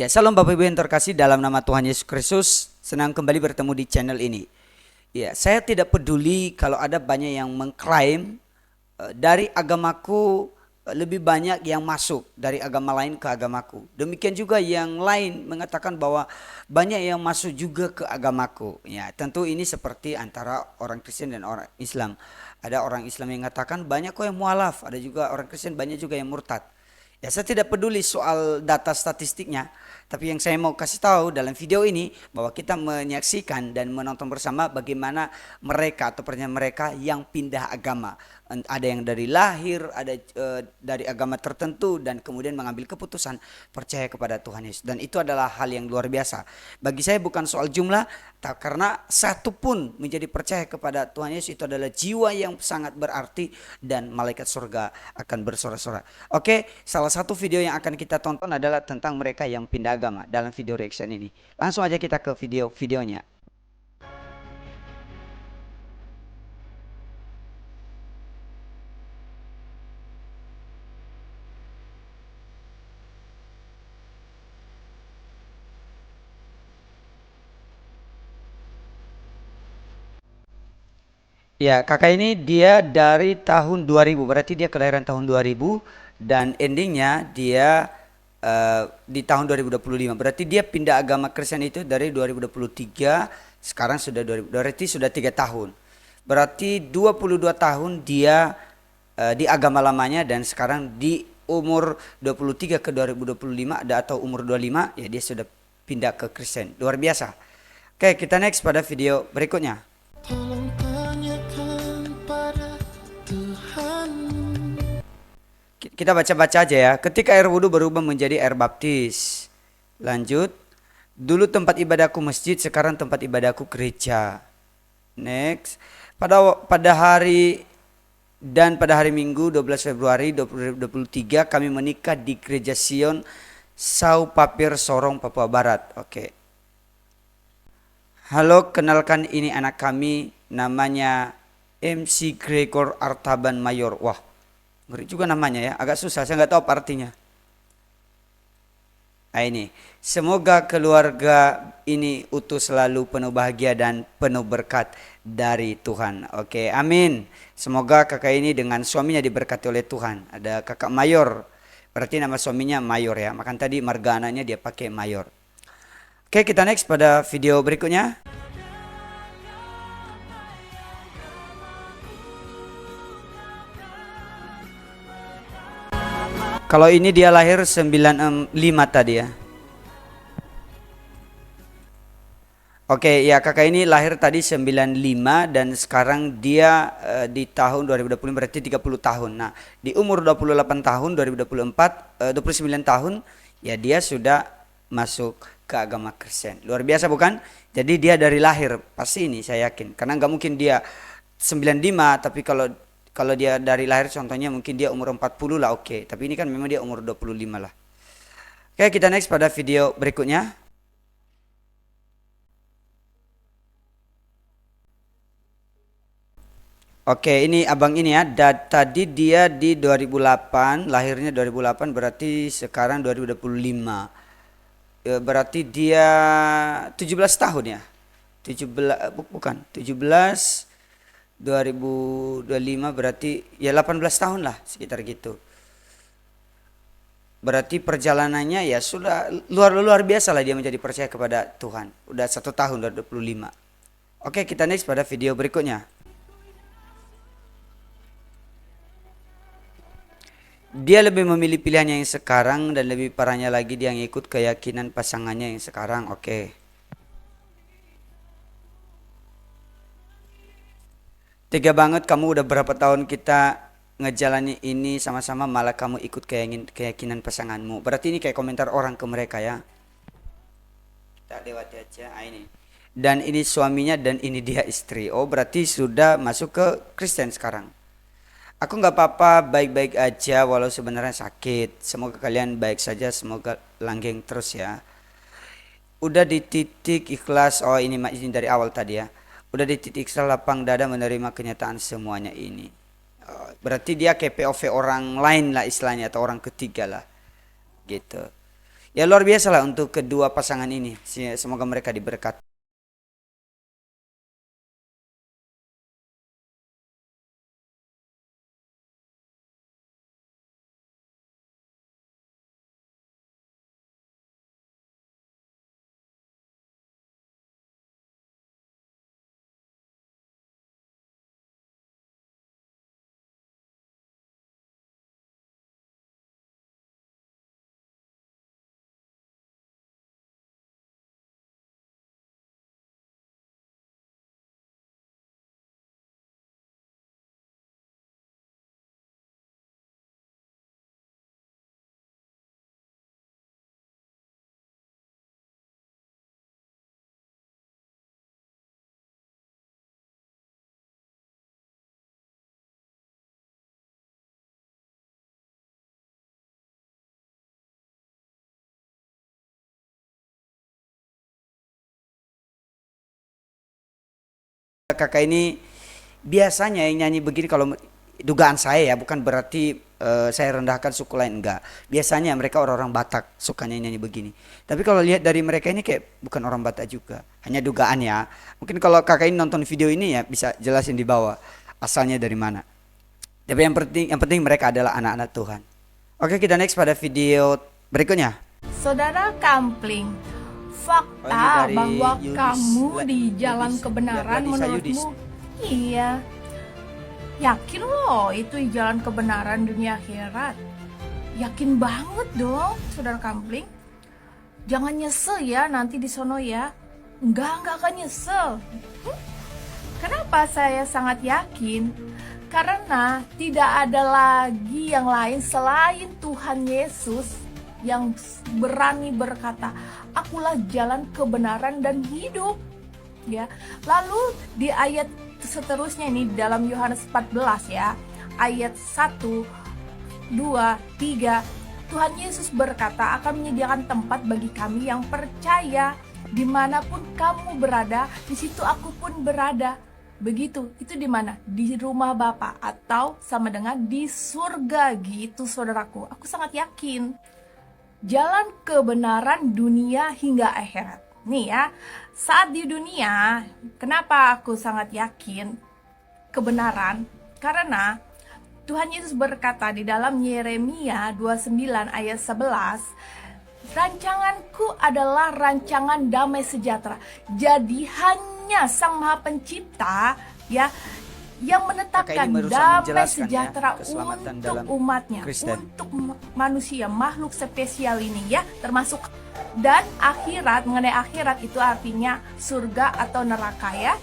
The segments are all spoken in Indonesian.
Ya, salam Bapak Ibu yang terkasih dalam nama Tuhan Yesus Kristus. Senang kembali bertemu di channel ini. Ya, saya tidak peduli kalau ada banyak yang mengklaim dari agamaku lebih banyak yang masuk dari agama lain ke agamaku. Demikian juga yang lain mengatakan bahwa banyak yang masuk juga ke agamaku. Ya, tentu ini seperti antara orang Kristen dan orang Islam. Ada orang Islam yang mengatakan banyak kok yang mualaf, ada juga orang Kristen banyak juga yang murtad. Ya, saya tidak peduli soal data statistiknya, tapi yang saya mau kasih tahu dalam video ini bahwa kita menyaksikan dan menonton bersama bagaimana mereka atau percaya mereka yang pindah agama. Ada yang dari lahir, ada dari agama tertentu dan kemudian mengambil keputusan percaya kepada Tuhan Yesus. Dan itu adalah hal yang luar biasa. Bagi saya bukan soal jumlah, karena satu pun menjadi percaya kepada Tuhan Yesus itu adalah jiwa yang sangat berarti dan malaikat surga akan bersorak-sorak. Oke, salah satu video yang akan kita tonton adalah tentang mereka yang pindah agama dalam video reaction ini. Langsung aja kita ke videonya. Ya, kakak ini dia dari tahun 2000, berarti dia kelahiran tahun 2000 dan endingnya dia di tahun 2025. Berarti dia pindah agama Kristen itu dari 2023, sekarang sudah 2000, berarti sudah 3 tahun. Berarti 22 tahun dia di agama lamanya dan sekarang di umur 23 ke 2025 ada atau umur 25 ya dia sudah pindah ke Kristen. Luar biasa. Oke, kita next pada video berikutnya. Tolong tanyakan pada Tuhan. Kita baca-baca aja ya. Ketika air wudhu berubah menjadi air baptis. Lanjut. Dulu tempat ibadahku masjid, sekarang tempat ibadahku gereja. Next. Pada hari Minggu 12 Februari 2023 kami menikah di Gereja Sion Sau Papir Sorong, Papua Barat. Oke. Halo, kenalkan ini anak kami, namanya MC Gregor Artaban Mayor. Wah, ngeri juga namanya ya, agak susah, saya nggak tahu apa artinya. Nah, ini, semoga keluarga ini utuh selalu penuh bahagia dan penuh berkat dari Tuhan. Oke, amin. Semoga kakak ini dengan suaminya diberkati oleh Tuhan. Ada kakak Mayor, berarti nama suaminya Mayor ya. Makan tadi margananya dia pakai Mayor. Oke, kita next pada video berikutnya. Kalau ini dia lahir 95 tadi ya. Oke, ya kakak ini lahir tadi 95 dan sekarang dia di tahun 2020 berarti 30 tahun. Nah, di umur 28 tahun 2024 29 tahun ya dia sudah masuk ke agama Kristen. Luar biasa bukan? Jadi dia dari lahir pasti ini saya yakin. Karena nggak mungkin dia 95 tapi kalau dia dari lahir contohnya mungkin dia umur 40 lah oke. Tapi ini kan memang dia umur 25 lah. Oke, kita next pada video berikutnya. Oke, ini abang ini ya. Tadi dia di 2008, lahirnya 2008 berarti sekarang 2025. Berarti dia 17 tahun ya. 17 bukan, 17 2025 berarti ya 18 tahun lah sekitar gitu. Berarti perjalanannya ya sudah luar biasa lah dia menjadi percaya kepada Tuhan. Udah 1 tahun, udah 25. Oke, kita next pada video berikutnya. Dia lebih memilih pilihannya yang sekarang dan lebih parahnya lagi dia ngikut keyakinan pasangannya yang sekarang. Oke. Tega banget kamu udah berapa tahun kita ngejalani ini sama-sama malah kamu ikut keyakinan pasanganmu. Berarti ini kayak komentar orang ke mereka ya. Kita lewati aja. Ah, ini. Dan ini suaminya dan ini dia istri. Oh, berarti sudah masuk ke Kristen sekarang. Aku nggak apa-apa, baik-baik aja walau sebenarnya sakit. Semoga kalian baik saja, semoga langgeng terus ya. Udah di titik ikhlas, oh ini dari awal tadi ya. Udah di titik ikhlas lapang dada menerima kenyataan semuanya ini. Oh, berarti dia kayak POV orang lain lah istilahnya atau orang ketiga lah. Gitu. Ya luar biasa lah untuk kedua pasangan ini. Semoga mereka diberkati. Kakak ini biasanya yang nyanyi begini, kalau dugaan saya ya, bukan berarti saya rendahkan suku lain, enggak. Biasanya mereka orang-orang Batak sukanya nyanyi begini. Tapi kalau lihat dari mereka ini kayak bukan orang Batak juga. Hanya dugaan ya. Mungkin kalau kakak ini nonton video ini ya bisa jelasin di bawah asalnya dari mana. Tapi yang penting mereka adalah anak-anak Tuhan. Oke, kita next pada video berikutnya. Saudara Kampling, fakta dari bahwa Yudis. kamu di jalan Yudis. kebenaran Ladisa Yudis. menurutmu, iya, yakin loh itu jalan kebenaran dunia akhirat. Yakin banget dong, saudara Kampling. Jangan nyesel ya nanti di sono ya. Enggak akan nyesel. Kenapa saya sangat yakin? Karena tidak ada lagi yang lain selain Tuhan Yesus yang berani berkata, "Akulah jalan kebenaran dan hidup." Ya. Lalu di ayat seterusnya ini dalam Yohanes 14 ya, ayat 1, 2, 3, Tuhan Yesus berkata akan menyediakan tempat bagi kami yang percaya. Dimanapun kamu berada, di situ aku pun berada. Begitu, itu di mana? Di rumah Bapa atau sama dengan di surga gitu saudaraku. Aku sangat yakin. Jalan kebenaran dunia hingga akhirat. Nih ya, saat di dunia, kenapa aku sangat yakin kebenaran? Karena Tuhan Yesus berkata di dalam Yeremia 29 ayat 11, rancanganku adalah rancangan damai sejahtera. Jadi hanya Sang Maha Pencipta ya yang menetapkan damai sejahtera untuk umatnya, untuk manusia, makhluk spesial ini ya, termasuk dan akhirat. Mengenai akhirat itu artinya surga atau neraka ya.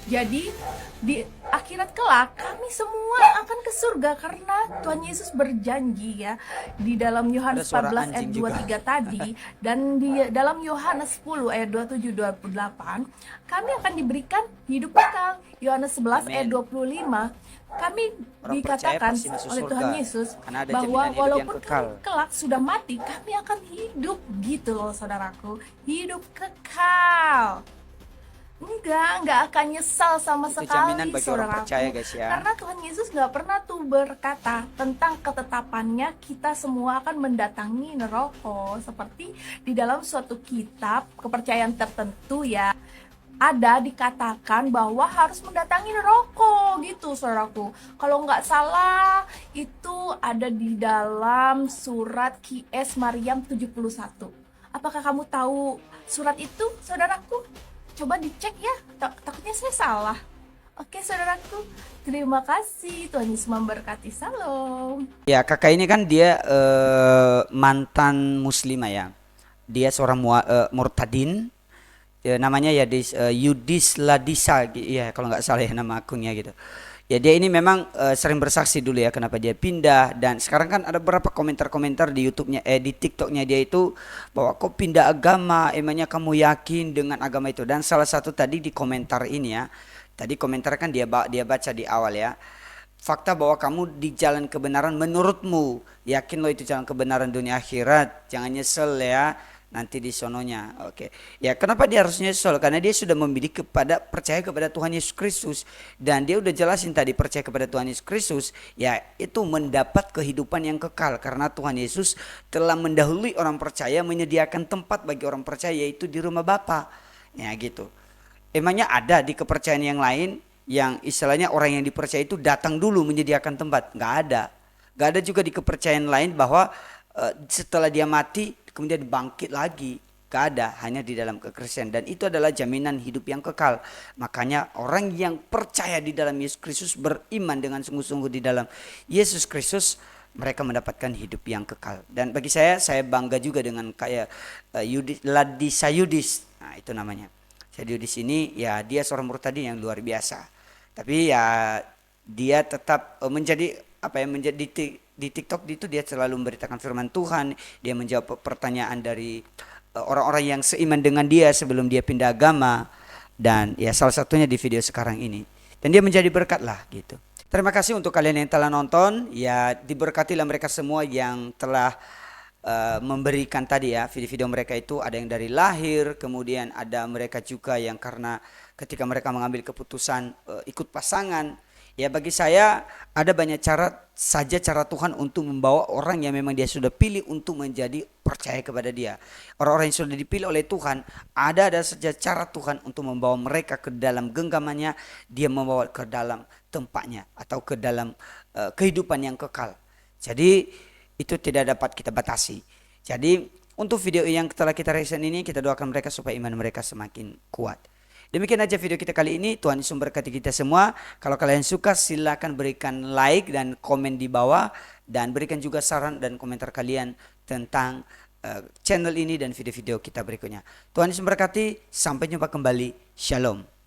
Jadi di akhirat kelak kami semua akan ke surga karena Tuhan Yesus berjanji ya di dalam Yohanes 14 ayat 23 tadi dan di dalam Yohanes 10 ayat 27 28 kami akan diberikan hidup kekal. Yohanes 11 ayat 25 kami dikatakan oleh Tuhan Yesus bahwa walaupun kami kelak sudah mati, kami akan hidup gitu loh saudaraku, hidup kekal. Enggak akan nyesal sama itu sekali saudaraku. Ya. Karena Tuhan Yesus nggak pernah tuh berkata tentang ketetapannya kita semua akan mendatangi neraka. Seperti di dalam suatu kitab kepercayaan tertentu ya, ada dikatakan bahwa harus mendatangi neraka gitu saudaraku. Kalau nggak salah itu ada di dalam surat Qs Maryam 71. Apakah kamu tahu surat itu saudaraku? Coba dicek ya, takutnya saya salah. Oke saudaraku, terima kasih. Tuhan Yesus memberkati. Salam. Ya, kakak ini kan dia mantan muslimah ya. Dia seorang murtadin. Ya, namanya ya Yudis Ladisa ya, kalau nggak salah ya nama akunnya gitu. Ya dia ini memang sering bersaksi dulu ya kenapa dia pindah, dan sekarang kan ada beberapa komentar-komentar di YouTube-nya di TikTok-nya dia itu bahwa kok pindah agama, emangnya kamu yakin dengan agama itu. Dan salah satu tadi di komentar ini ya, tadi komentar kan dia baca di awal ya, fakta bahwa kamu di jalan kebenaran menurutmu, yakin lo itu jalan kebenaran dunia akhirat, jangan nyesel ya. nanti di sononya. Oke. Ya, kenapa dia harus nyesal? Karena dia sudah memilih percaya kepada Tuhan Yesus Kristus, dan dia udah jelasin tadi percaya kepada Tuhan Yesus Kristus, ya itu mendapat kehidupan yang kekal karena Tuhan Yesus telah mendahului orang percaya menyediakan tempat bagi orang percaya, yaitu di rumah Bapa. Ya gitu. Emangnya ada di kepercayaan yang lain yang istilahnya orang yang dipercaya itu datang dulu menyediakan tempat? Nggak ada. Nggak ada juga di kepercayaan lain bahwa setelah dia mati kemudian bangkit lagi. Nggak ada, hanya di dalam kekristenan, dan itu adalah jaminan hidup yang kekal. Makanya orang yang percaya di dalam Yesus Kristus, beriman dengan sungguh-sungguh di dalam Yesus Kristus, mereka mendapatkan hidup yang kekal. Dan bagi saya bangga juga dengan kayak Ladisa Yudis. Nah, itu namanya. Jadi di sini ya dia seorang murtadin yang luar biasa. Tapi ya dia tetap menjadi apa ya, menjadi di TikTok itu dia selalu memberitakan firman Tuhan, dia menjawab pertanyaan dari orang-orang yang seiman dengan dia sebelum dia pindah agama, dan ya salah satunya di video sekarang ini. Dan dia menjadi berkat lah gitu. Terima kasih untuk kalian yang telah nonton, ya diberkatilah mereka semua yang telah memberikan tadi ya video-video mereka. Itu ada yang dari lahir, kemudian ada mereka juga yang karena ketika mereka mengambil keputusan ikut pasangan. Ya bagi saya ada banyak cara Tuhan untuk membawa orang yang memang dia sudah pilih untuk menjadi percaya kepada dia. Orang-orang yang sudah dipilih oleh Tuhan, ada saja cara Tuhan untuk membawa mereka ke dalam genggamannya, dia membawa ke dalam tempatnya atau ke dalam kehidupan yang kekal. Jadi itu tidak dapat kita batasi. Jadi untuk video yang telah kita reaction ini, kita doakan mereka supaya iman mereka semakin kuat. Demikian aja video kita kali ini. Tuhan Yesus memberkati kita semua. Kalau kalian suka silakan berikan like dan komen di bawah, dan berikan juga saran dan komentar kalian tentang channel ini dan video-video kita berikutnya. Tuhan Yesus memberkati. Sampai jumpa kembali. Shalom.